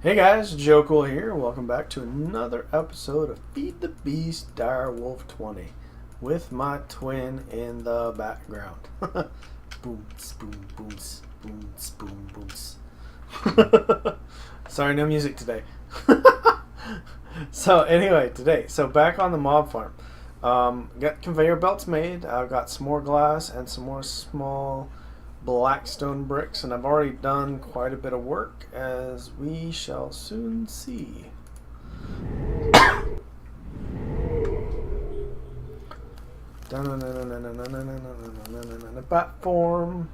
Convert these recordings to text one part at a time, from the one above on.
Hey guys, Joe Cool here. Welcome back to another episode of Feed the Beast Direwolf20 with my twin in the background. Boom, boom, booms, booms, boom, booms. Sorry, no music today. So anyway, back on the mob farm. Got conveyor belts made. I've got some more glass and some more small blackstone bricks, and I've already done quite a bit of work, as we shall soon see. Platform.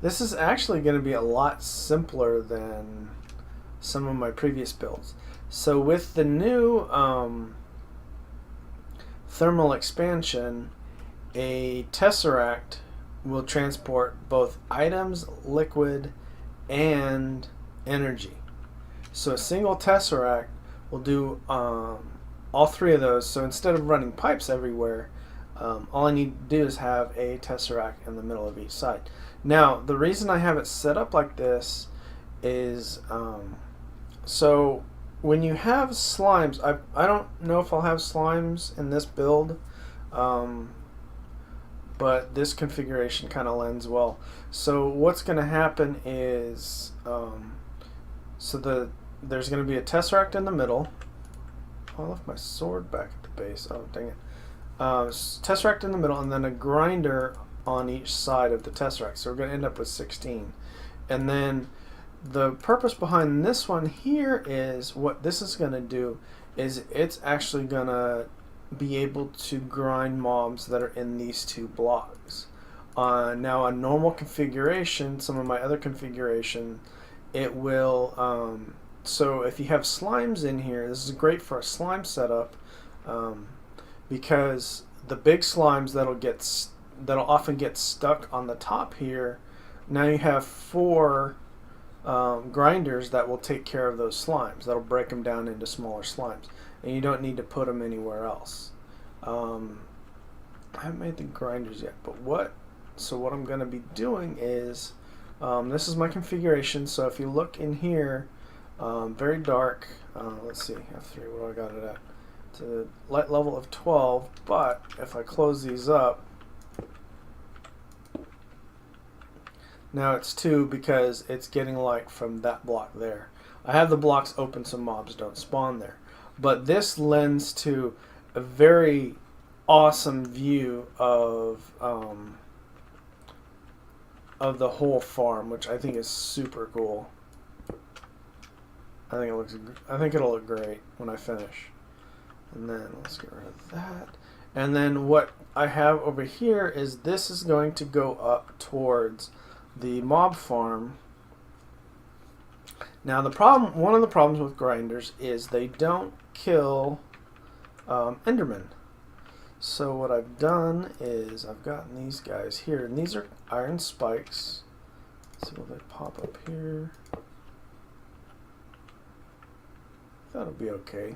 This is actually going to be a lot simpler than some of my previous builds. So with the new thermal expansion, a tesseract will transport both items, liquid, and energy. So a single tesseract will do all three of those. So instead of running pipes everywhere, all I need to do is have a tesseract in the middle of each side. Now, the reason I have it set up like this is so when you have slimes, I don't know if I'll have slimes in this build, but this configuration kind of lends well. So what's going to happen is there's going to be a tesseract in the middle. Oh, I left my sword back at the base. Oh, dang it. Tesseract in the middle, and then a grinder on each side of the tesseract. So we're going to end up with 16. And then the purpose behind this one here is, what this is going to do is it's actually going to be able to grind mobs that are in these two blocks. Now, a normal configuration, some of my other configuration, it will, so if you have slimes in here, this is great for a slime setup, because the big slimes that'll often get stuck on the top here, now you have 4 grinders that will take care of those slimes. That'll break them down into smaller slimes, and you don't need to put them anywhere else. I haven't made the grinders yet, but what I'm going to be doing is, this is my configuration. So if you look in here, very dark, let's see, F3, what do I got it at? It's a light level of 12, but if I close these up, now it's 2 because it's getting light from that block there. I have the blocks open so mobs don't spawn there. But this lends to a very awesome view of the whole farm, which I think is super cool. I think it'll look great when I finish. And then let's get rid of that. And then what I have over here is, this is going to go up towards the mob farm. Now one of the problems with grinders is they don't kill Endermen. So what I've done is I've gotten these guys here, and these are iron spikes. So will they pop up here? That'll be okay.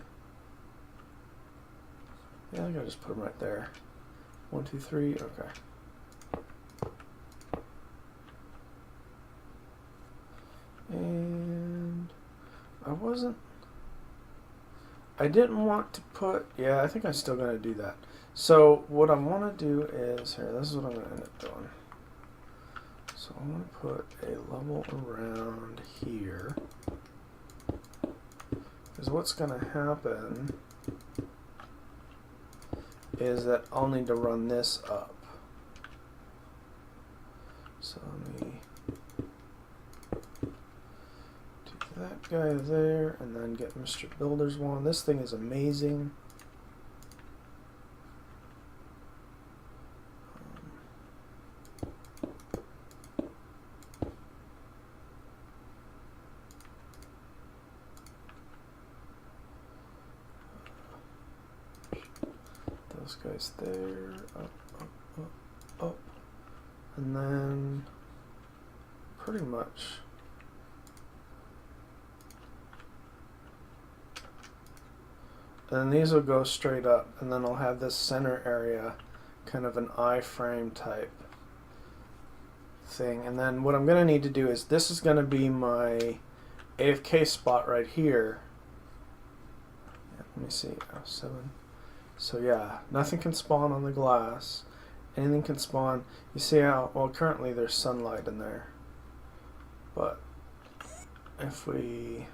Yeah, I think I'll just put them right there. 1, 2, 3, okay. And I didn't want to put, yeah, I think I'm still going to do that. So what I want to do is, here, this is what I'm going to end up doing. So I want to put a level around here, because what's going to happen is that I'll need to run this up. So let me take that guy there, and then get Mr. Builder's one. This thing is amazing. Those guys there, up, up, up, up, and then pretty much Then these will go straight up, and then I'll have this center area kind of an I-frame type thing. And then what I'm going to need to do is, this is going to be my AFK spot right here. Let me see, 7. So yeah, nothing can spawn on the glass. Anything can spawn. You see how, well, currently there's sunlight in there. But if we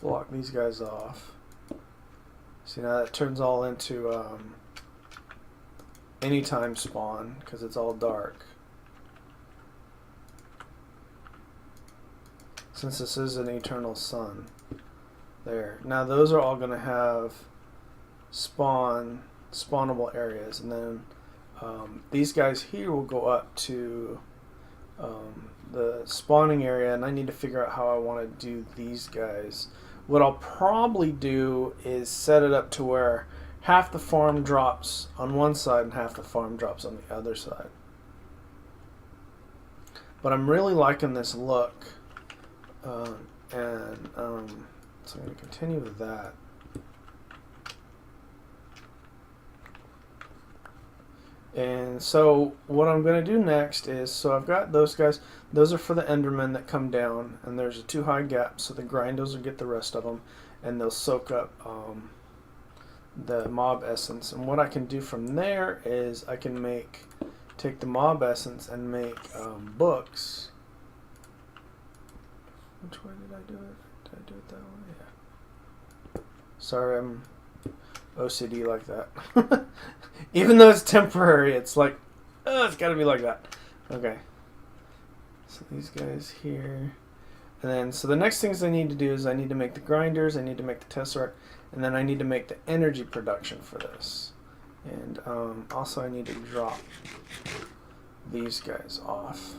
block these guys off, see now that turns all into anytime spawn because it's all dark. Since this is an eternal sun. There. Now those are all going to have spawnable areas, and then these guys here will go up to the spawning area, and I need to figure out how I want to do these guys. What I'll probably do is set it up to where half the farm drops on one side and half the farm drops on the other side. But I'm really liking this look, so I'm going to continue with that. And so what I'm going to do next is, so I've got those guys, those are for the Endermen that come down, and there's a too high gap, so the Grindos will get the rest of them, and they'll soak up the mob essence. And what I can do from there is I can take the mob essence and make books. Which way did I do it? Did I do it that way? Yeah. Sorry, I'm OCD like that. Even though it's temporary, it's like, oh, it's got to be like that. Okay. So these guys here. And then, so the next things I need to do is I need to make the grinders, I need to make the tesseract, and then I need to make the energy production for this. And also I need to drop these guys off.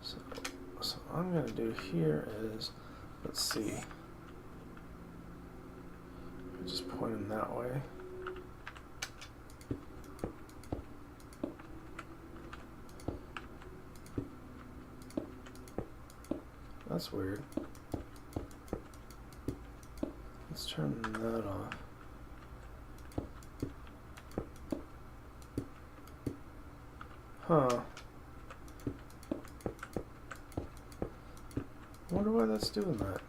So what I'm going to do here is, let's see. Just point them that way. That's weird. Let's turn that off. Huh. I wonder why that's doing that.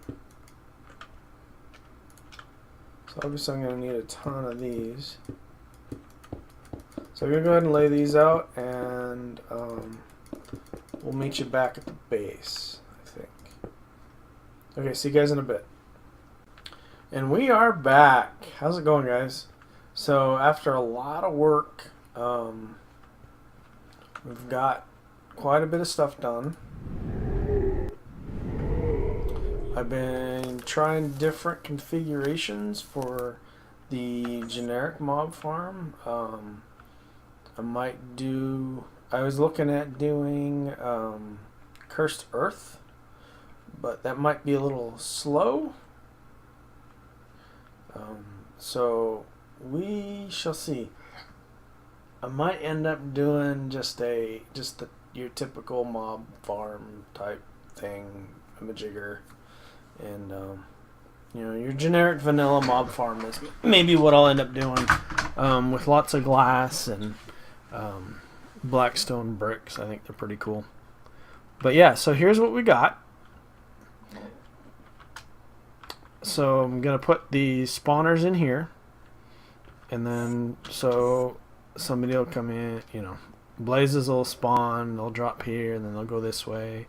So obviously I'm going to need a ton of these. So I'm going to go ahead and lay these out, and we'll meet you back at the base, I think. Okay, see you guys in a bit. And we are back. How's it going, guys? So after a lot of work, we've got quite a bit of stuff done. I've been trying different configurations for the generic mob farm. I was looking at doing Cursed Earth, but that might be a little slow. So we shall see. I might end up doing just your typical mob farm type thing, majigger. And your generic vanilla mob farm is maybe what I'll end up doing, with lots of glass and blackstone bricks. I think they're pretty cool. But yeah, so here's what we got. So I'm gonna put the spawners in here, and then so somebody will come in. Blazes will spawn. They'll drop here, and then they'll go this way.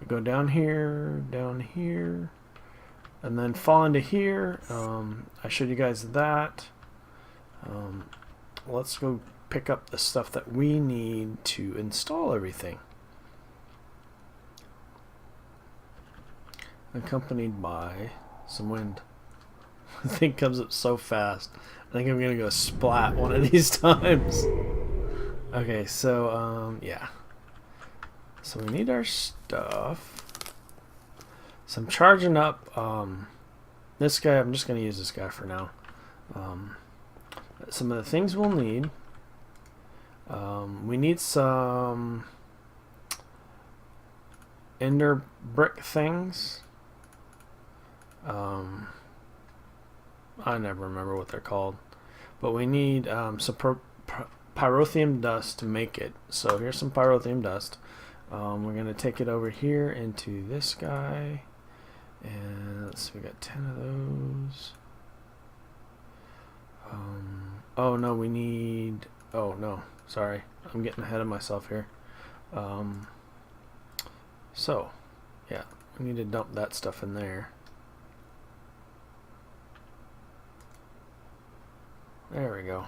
They go down here, and then fall into here. I showed you guys that. Let's go pick up the stuff that we need to install everything. Accompanied by some wind. The thing comes up so fast. I think I'm gonna go splat one of these times. Okay, so yeah. So we need our stuff. So I'm charging up this guy. I'm just going to use this guy for now. Some of the things we'll need. We need some ender brick things. I never remember what they're called, but we need some pyrotheum dust to make it. So here's some pyrotheum dust. We're going to take it over here into this guy, and let's see, we got 10 of those. Oh no, we need, oh no, sorry, I'm getting ahead of myself here. So yeah, we need to dump that stuff in there. There we go.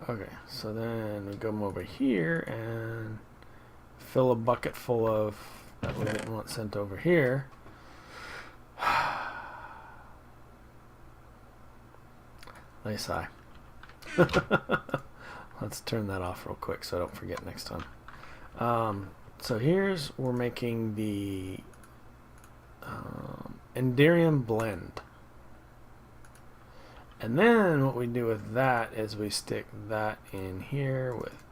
Okay, so then we come over here and fill a bucket full of that we didn't want sent over here. Nice sigh. Let's turn that off real quick so I don't forget next time. So here's, we're making the Enderium blend. And then what we do with that is we stick that in here with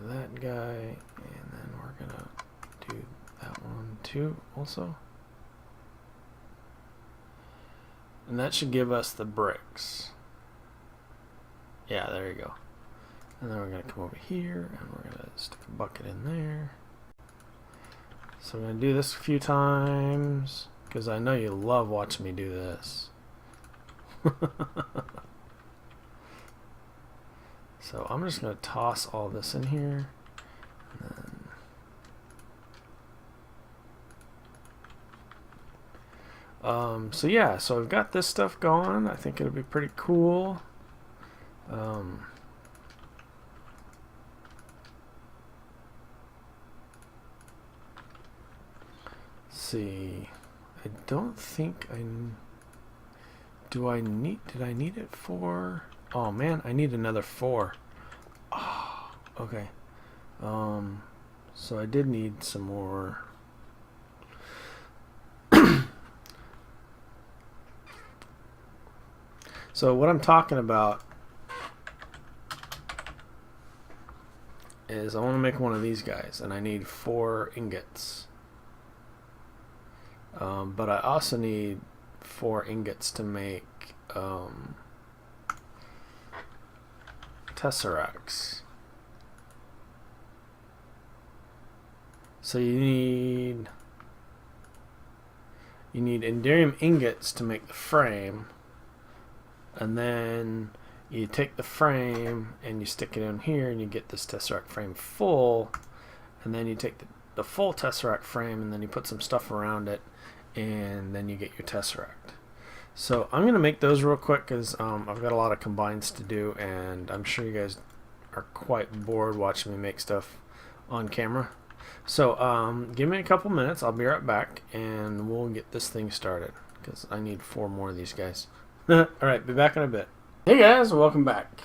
that guy, and then we're gonna do that one too also. And that should give us the bricks. Yeah, there you go. And then we're gonna come over here and we're gonna stick a bucket in there. So we're gonna do this a few times because I know you love watching me do this. So I'm just going to toss all this in here. And then, so yeah, so I've got this stuff going. I think it'll be pretty cool. Let's see. I don't think did I need it for? Oh man, I need another 4. Oh, okay. So I did need some more. So what I'm talking about is I want to make one of these guys, and I need 4 ingots. But I also need 4 ingots to make tesseracts. So you need Enderium ingots to make the frame, and then you take the frame and you stick it in here and you get this tesseract frame full, and then you take the full tesseract frame and then you put some stuff around it, and then you get your tesseract. So I'm going to make those real quick because I've got a lot of combines to do, and I'm sure you guys are quite bored watching me make stuff on camera. So give me a couple minutes, I'll be right back, and we'll get this thing started because I need 4 more of these guys. Alright, be back in a bit. Hey guys, welcome back.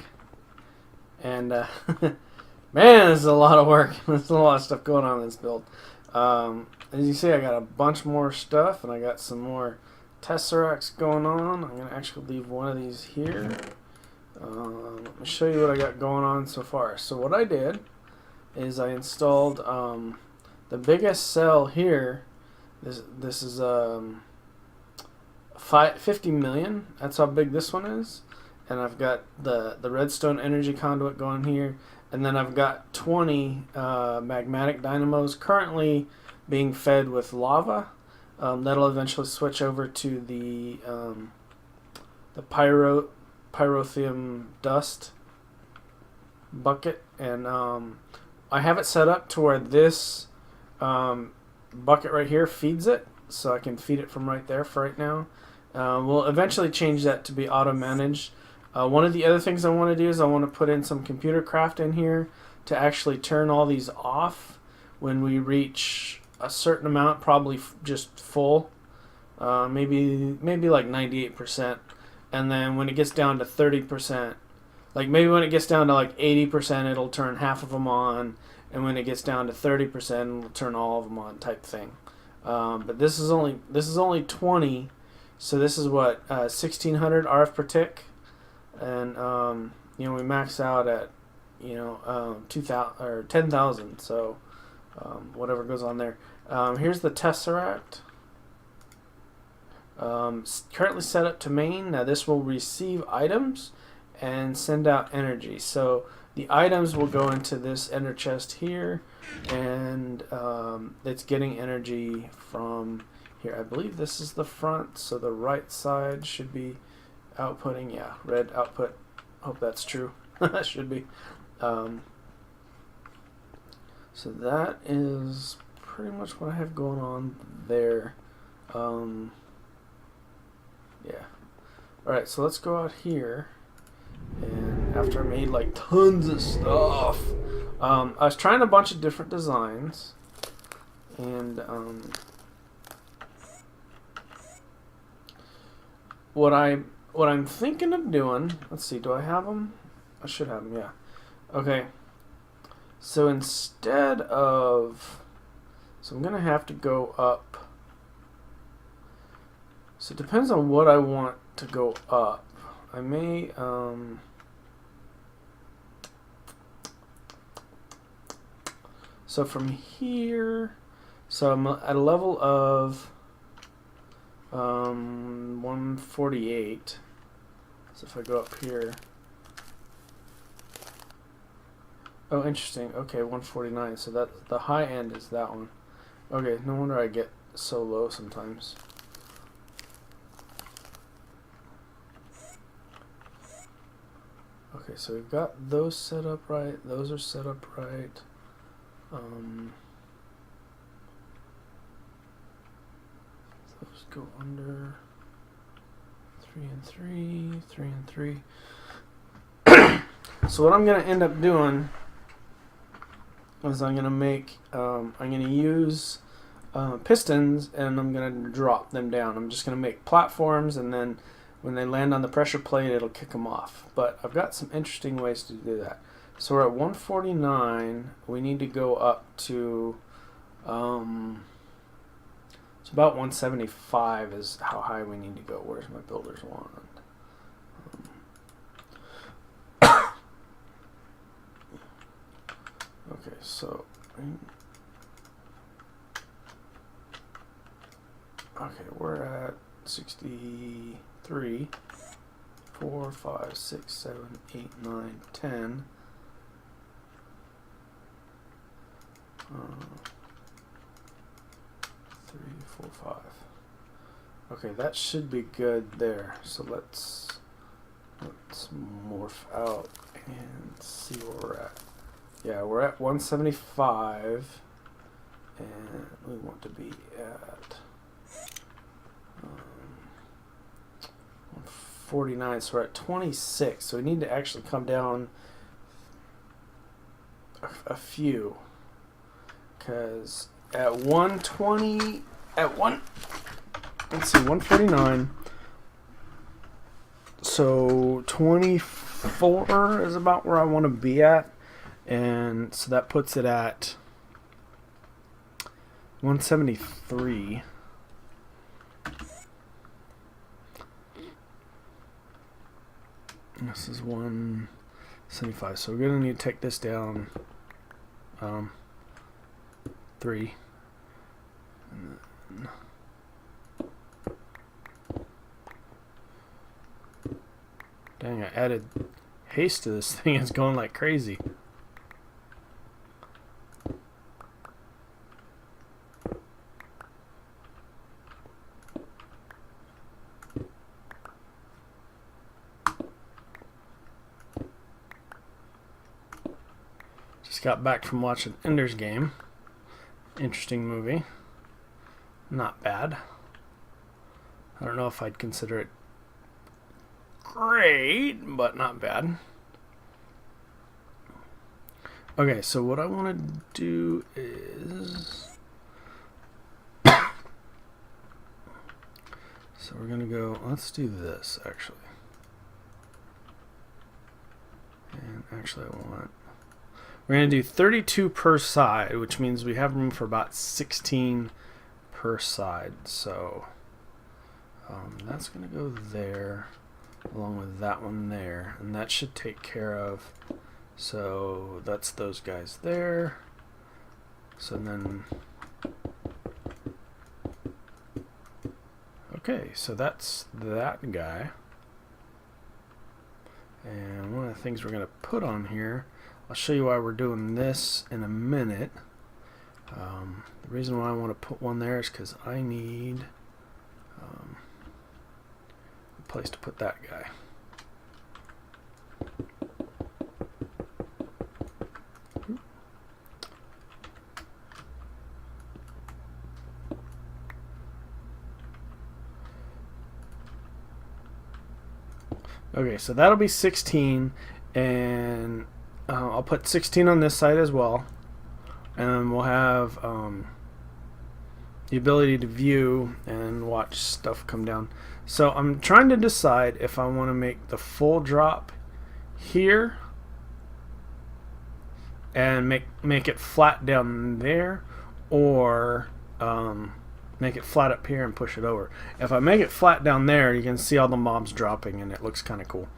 And man, this is a lot of work. There's a lot of stuff going on in this build. As you see, I got a bunch more stuff, and I got some more tesseracts going on. I'm going to actually leave one of these here. Let me show you what I got going on so far. So what I did is I installed the biggest cell here. This is 50 million. That's how big this one is. And I've got the redstone energy conduit going here. And then I've got 20 magmatic dynamos currently being fed with lava. That'll eventually switch over to the pyrotheum dust bucket, and I have it set up to where this bucket right here feeds it, so I can feed it from right there for right now. We'll eventually change that to be auto managed. One of the other things I want to do is I want to put in some computer craft in here to actually turn all these off when we reach a certain amount, probably just full, maybe like 98%, and then when it gets down to 30%, like maybe when it gets down to like 80%, it'll turn half of them on, and when it gets down to 30%, it'll turn all of them on, type thing. But this is only 20, so this is what 1600 RF per tick, and we max out at 2000 or 10,000, so. whatever goes on there. Here's the tesseract. Currently set up to main. Now this will receive items and send out energy. So the items will go into this ender chest here, and it's getting energy from here. I believe this is the front, so the right side should be outputting. Yeah, red output. Hope that's true. That should be. So that is pretty much what I have going on there. Yeah. Alright, so let's go out here. And after I made like tons of stuff, I was trying a bunch of different designs. And what I'm thinking of doing, let's see, do I have them? I should have them, yeah. Okay. So instead of, so I'm going to have to go up. So it depends on what I want to go up. I may, so from here, so I'm at a level of 148. So if I go up here, oh, interesting. Okay, 149. So that the high end is that one. Okay, no wonder I get so low sometimes. Okay, so we've got those set up right. Those are set up right. Those go under 3 and 3, 3 and 3. So what I'm going to end up doing is I'm going to make, I'm going to use pistons, and I'm going to drop them down. I'm just going to make platforms, and then when they land on the pressure plate, it'll kick them off. But I've got some interesting ways to do that. So we're at 149. We need to go up to, it's about 175 is how high we need to go. Where's my builder's wand? Okay, so, okay, we're at 63, 4, 5, 6, 7, 8, 9, 10. 3, 4, 5. Okay, that should be good there. So let's morph out and see where we're at. Yeah, we're at 175, and we want to be at 149. So we're at 26. So we need to actually come down a few, because at 120, let's see, 149. So 24 is about where I want to be at. And so that puts it at 173. And this is 175. So we're going to need to take this down 3. And then dang, I added haste to this thing. It's going like crazy. Just got back from watching Ender's Game. Interesting movie. Not bad. I don't know if I'd consider it great, but not bad. Okay, so what I want to do is, so we're going to go, let's do this actually. And actually we're going to do 32 per side, which means we have room for about 16 per side. So that's going to go there along with that one there, and that should take care of, so that's those guys there. So then, okay, so that's that guy. And one of the things we're going to put on here, I'll show you why we're doing this in a minute. The reason why I want to put one there is because I need a place to put that guy. Okay, so that'll be 16, and I'll put 16 on this side as well, and we'll have the ability to view and watch stuff come down. So I'm trying to decide if I want to make the full drop here and make it flat down there, or make it flat up here and push it over. If I make it flat down there, you can see all the mobs dropping and it looks kind of cool.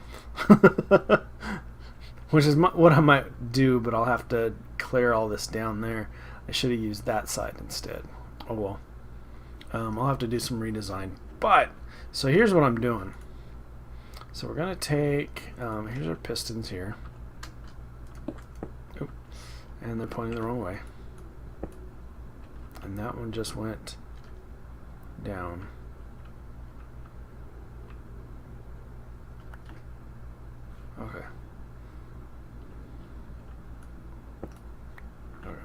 Which is what I might do, but I'll have to clear all this down there. I should have used that side instead. Oh well. I'll have to do some redesign. But, so here's what I'm doing. So we're going to take, here's our pistons here. Oop. And they're pointing the wrong way. And that one just went down. Okay. Okay.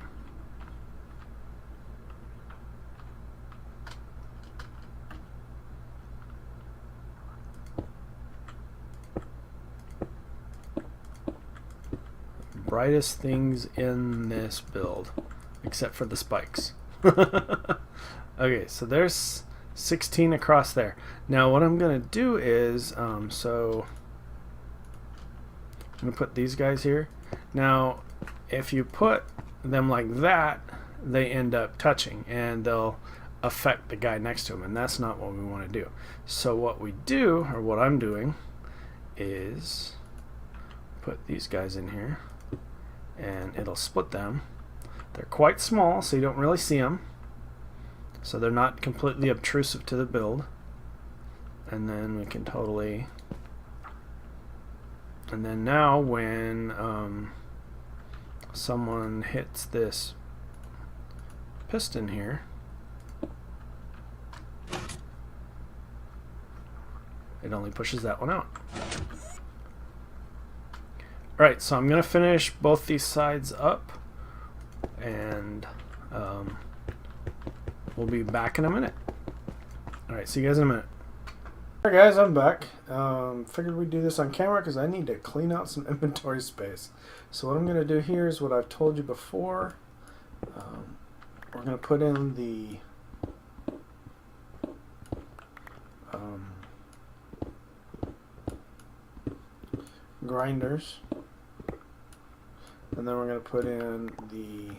Brightest things in this build, except for the spikes. Okay, so there's 16 across there. Now what I'm gonna do is so I'm gonna put these guys here. Now if you put them like that, they end up touching and they'll affect the guy next to them, and that's not what we want to do. So what we do, or what I'm doing, is put these guys in here and it'll split them. They're quite small, so you don't really see them. So they're not completely obtrusive to the build. And then we can totally... And then now when someone hits this piston here, it only pushes that one out. Alright, so I'm going to finish both these sides up, and we'll be back in a minute. Alright, see you guys in a minute. Alright guys, I'm back. Figured we'd do this on camera because I need to clean out some inventory space. So what I'm going to do here is what I've told you before. We're going to put in the grinders, and then we're going to put in the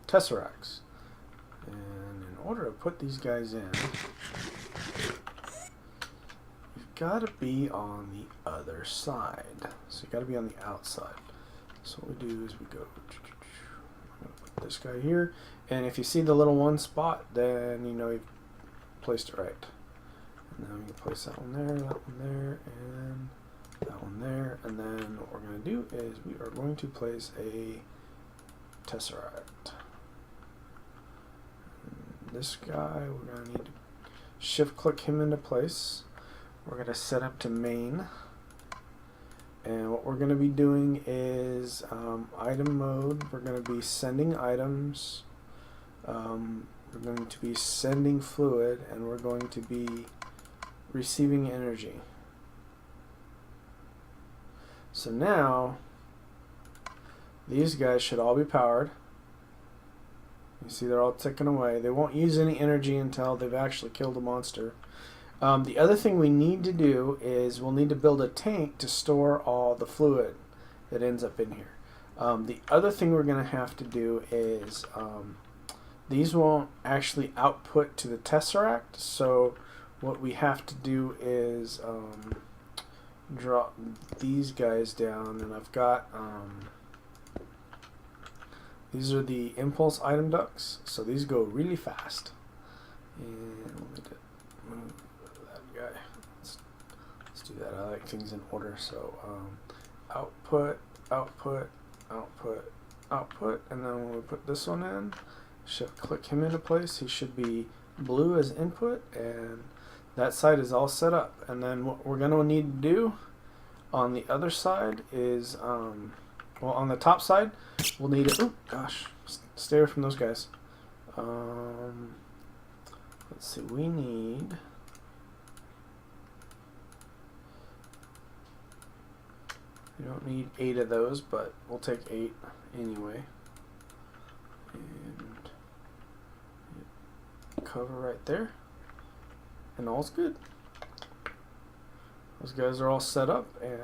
tesseracts. And in order to put these guys in, you've got to be on the other side. So you've got to be on the outside. So what we do is we go, I'm going to put this guy here, and if you see the little one spot, then you know you've placed it right. And then we can place that one there, that one there, and that one there. And then what we're going to do is we are going to place a tesseract. And this guy, we're going to need to shift click him into place. We're going to set up to main. And what we're going to be doing is item mode. We're going to be sending items. We're going to be sending fluid, and we're going to be receiving energy. So now these guys should all be powered. You see they're all ticking away. They won't use any energy until they've actually killed a monster. The other thing we need to do is we'll need to build a tank to store all the fluid that ends up in here. The other thing we're going to have to do is these won't actually output to the tesseract, so what we have to do is drop these guys down, and I've got These are the impulse item ducts, so these go really fast. And let me move that guy. Let's do that. I like things in order. So output, output, output, output, and then when we put this one in, shift click him into place. He should be blue as input, and that side is all set up. And then what we're going to need to do on the other side is, well, on the top side, we'll need to, oh gosh, stay away from those guys. Let's see, we need, we don't need 8 of those, but we'll take 8 anyway. And cover right there, and all's good. Those guys are all set up, and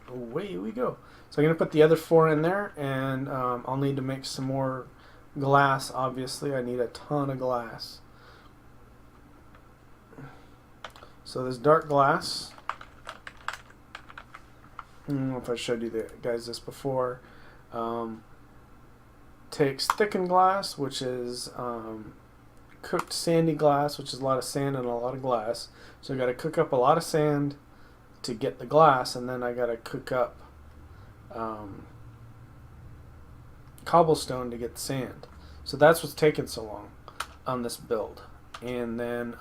away we go. So I'm going to put the other 4 in there, and I'll need to make some more glass. Obviously, I need a ton of glass. So this dark glass, I don't know if I showed you guys this before, takes thickened glass, which is cooked sandy glass, which is a lot of sand and a lot of glass. So I got to cook up a lot of sand to get the glass, and then I got to cook up cobblestone to get the sand. So that's what's taking so long on this build. And then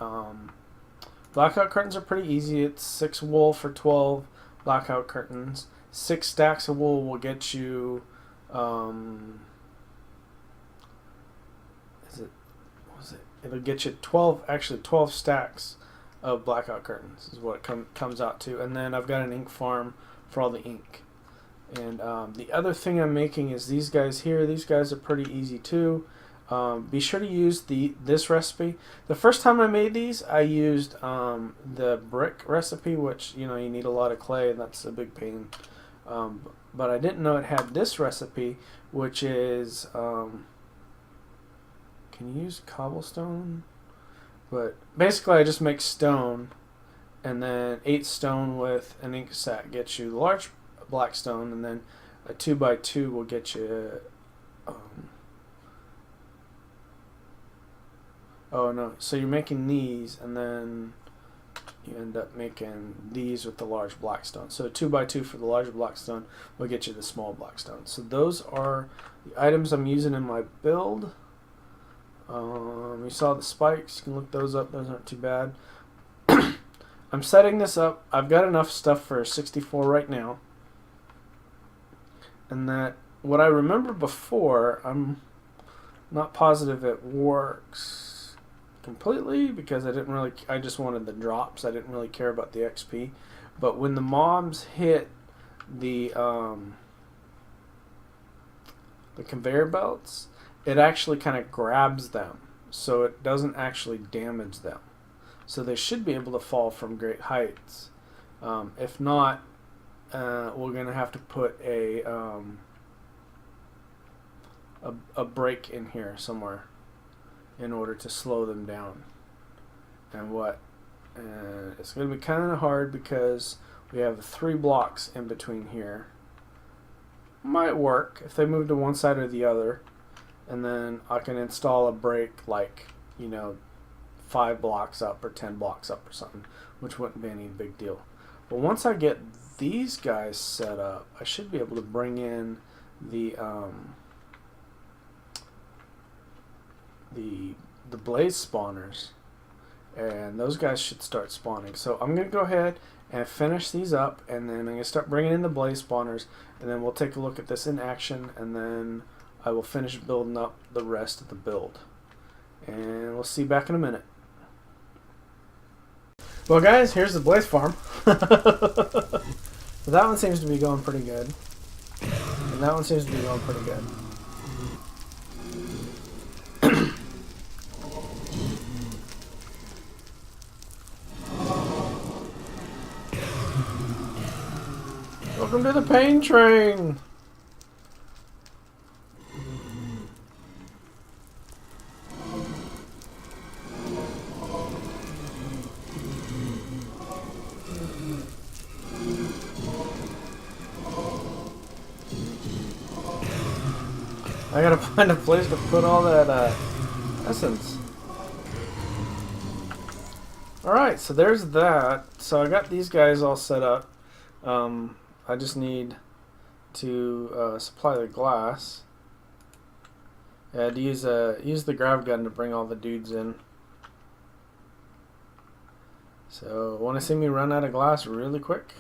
blackout curtains are pretty easy. It's 6 wool for 12 blackout curtains. 6 stacks of wool will get you it'll get you 12, actually 12 stacks of blackout curtains is what it comes out to. And then I've got an ink farm for all the ink. And the other thing I'm making is these guys here. These guys are pretty easy too. Be sure to use this recipe. The first time I made these, I used the brick recipe, which, you know, you need a lot of clay, and that's a big pain. But I didn't know it had this recipe, which is can you use cobblestone? But basically, I just make stone, and then 8 stone with an ink sac gets you the large black stone, and then a 2x2 will get you. Oh no! So you're making these, and then you end up making these with the large black stone. So 2x2 for the larger black stone will get you the small black stone. So those are the items I'm using in my build. You saw the spikes. You can look those up. Those aren't too bad. I'm setting this up. I've got enough stuff for 64 right now. And that what I remember before, I'm not positive it works completely because I just wanted the drops. I didn't really care about the XP. But when the mobs hit the conveyor belts, it actually kind of grabs them, so it doesn't actually damage them. So they should be able to fall from great heights. If not, we're going to have to put a break in here somewhere in order to slow them down. And it's going to be kind of hard because we have 3 blocks in between here. Might work if they move to one side or the other, and then I can install a break, like, you know, 5 blocks up or 10 blocks up or something, which wouldn't be any big deal. But once I get these guys set up, I should be able to bring in the blaze spawners, and those guys should start spawning. So I'm going to go ahead and finish these up, and then I'm going to start bringing in the blaze spawners, and then we'll take a look at this in action, and then I will finish building up the rest of the build. And we'll see you back in a minute. Well guys, here's the blaze farm. So that one seems to be going pretty good. And that one seems to be going pretty good. Welcome to the pain train! I gotta find a place to put all that essence. Alright, so there's that. So I got these guys all set up. I just need to supply the glass. Yeah, I'd use the grav gun to bring all the dudes in. So, want to see me run out of glass really quick?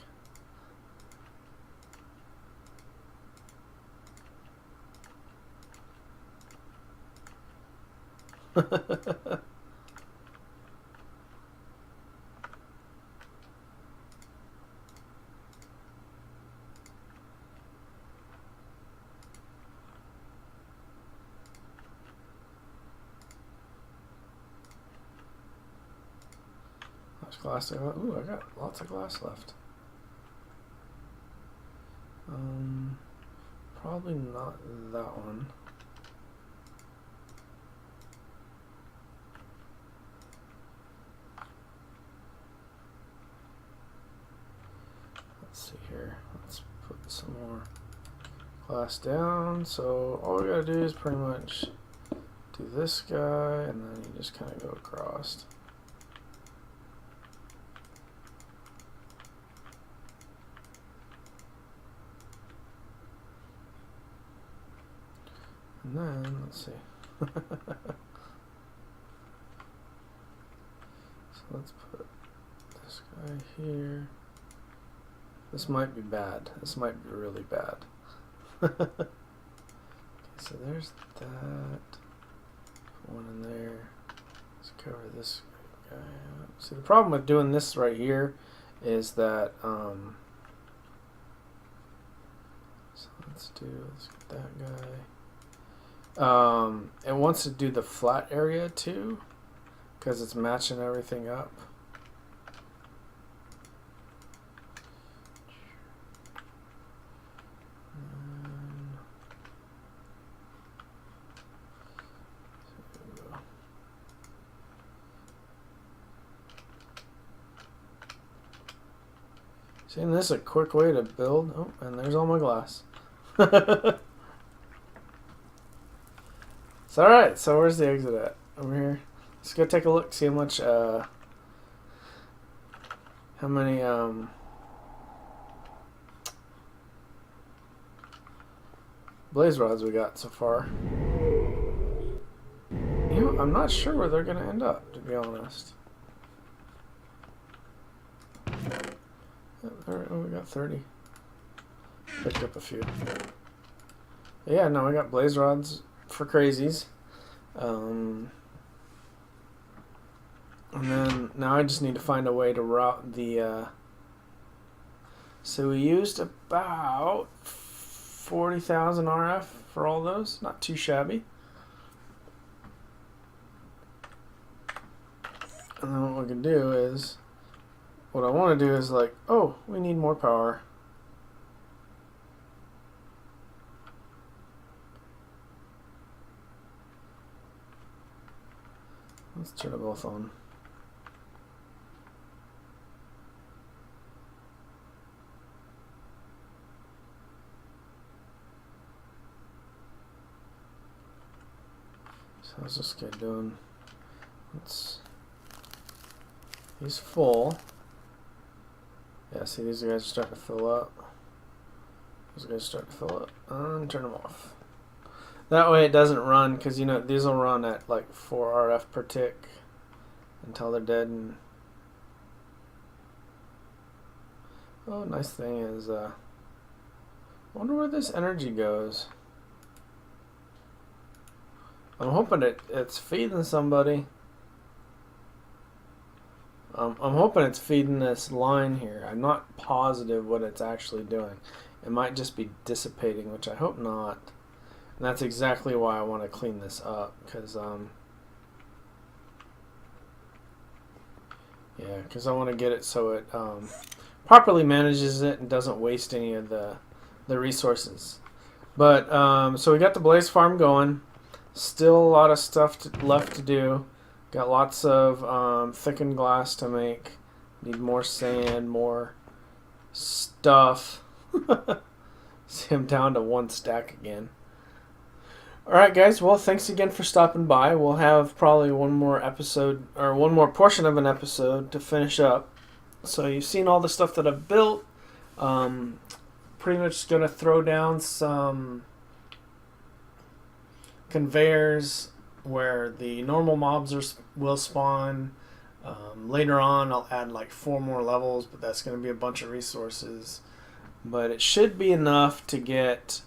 Glass. Ooh, I got lots of glass left. Probably not that one. Let's see here. Let's put some more glass down. So all we gotta do is pretty much do this guy, and then you just kind of go across. And then, let's see. So let's put this guy here. This might be bad. This might be really bad. Okay, so there's that. Put one in there. Let's cover this guy up. See, the problem with doing this right here is that, so let's get that guy. It wants to do the flat area too, because it's matching everything up. See, and this is a quick way to build. Oh, and there's all my glass. So, alright, so where's the exit at? Over here. Let's go take a look, see how much, how many, blaze rods we got so far. You know, I'm not sure where they're going to end up, to be honest. Oh, we got 30. Picked up a few. Yeah, no, we got blaze rods for crazies. And then now I just need to find a way to route the so we used about 40,000 RF for all those. Not too shabby. And then what we can do is, what I want to do is like, oh, we need more power. Let's turn them both on. So how's this guy doing? He's full. Yeah, see, these guys are starting to fill up. These guys start to fill up. And turn them off. That way it doesn't run, because you know these will run at like 4 RF per tick until they're dead. And oh, nice thing is, I wonder where this energy goes. I'm hoping it's feeding somebody. I'm hoping it's feeding this line here. I'm not positive what it's actually doing. It might just be dissipating, which I hope not. And that's exactly why I want to clean this up, because yeah, because I want to get it so it properly manages it and doesn't waste any of the resources. But so we got the blaze farm going. Still a lot of stuff left to do. Got lots of thickened glass to make. Need more sand, more stuff. See, I'm down to 1 stack again. Alright guys, well thanks again for stopping by. We'll have probably one more episode, or one more portion of an episode to finish up. So you've seen all the stuff that I've built. Pretty much going to throw down some conveyors where the normal mobs will spawn. Later on I'll add like 4 more levels, but that's going to be a bunch of resources. But it should be enough to get...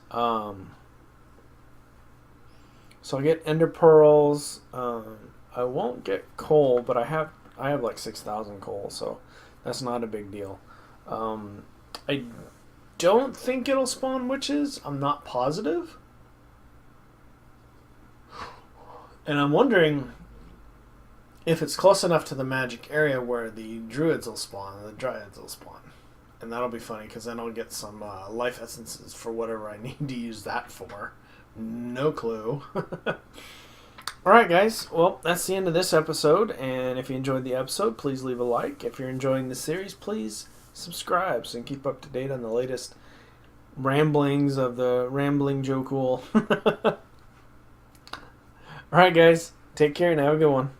so I get ender pearls. I won't get coal, but I have like 6,000 coal, so that's not a big deal. I don't think it'll spawn witches. I'm not positive. And I'm wondering if it's close enough to the magic area where the druids will spawn and the dryads will spawn. And that'll be funny because then I'll get some life essences for whatever I need to use that for. No clue. Alright guys, well that's the end of this episode, and if you enjoyed the episode, please leave a like. If you're enjoying the series, please subscribe so you can keep up to date on the latest ramblings of the Rambling Joe Cool. Alright guys, take care and have a good one.